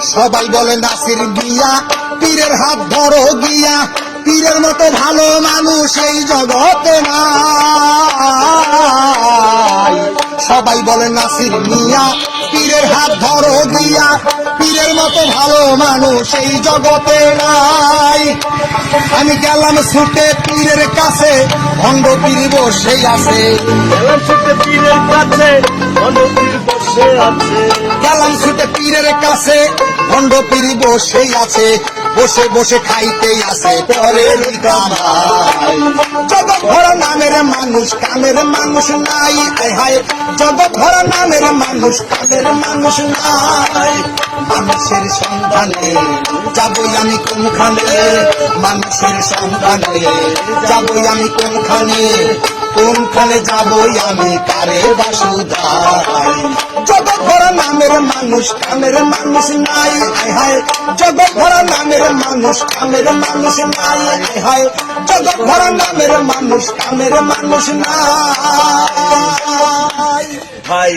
সবাই বলে নাসির মিয়া, পীরের হাত ধরো গিয়া, পীরের মতো ভালো মানুষ এই জগতে নাই। সবাই বলে নাসির মিয়া, পীরের হাত ধরো গিয়া, পীরের মতো ভালো মানুষ এই জগতে নাই। আমি গেলাম ছুটে পীরের কাছে, ভণ্ড পীর বসে আছে। গেলাম ছুটে পীরের কাছে, ভণ্ড পীর বসে আছে। গেলাম ছুটে পীরের কাছে, ভণ্ড পীর বসে আছে। বসে বসে খাইতেই আছে পরের কামাই। জগৎ ভরা নামের মানুষ, কামের মানুষ নাই। হায় হায়, জগৎ ভরা নামের মানুষ, কামের মানুষ নাই। মানুষের সন্ধানে যাবই আমি কোনখানে, মানুষের সন্ধানে যাবই আমি কোনখানে, কোনখানে যাবই আমি কারে বাসুদাই। জগৎ ভরা নামের মানুষ, কামের মানুষ নাই। হায় হায়, জগৎ ভরা নামের মানুষ, কামের মানুষ নাই। হায় হায়, জগৎ ভরা নামের মানুষ, কামের মানুষ নাই। ভাই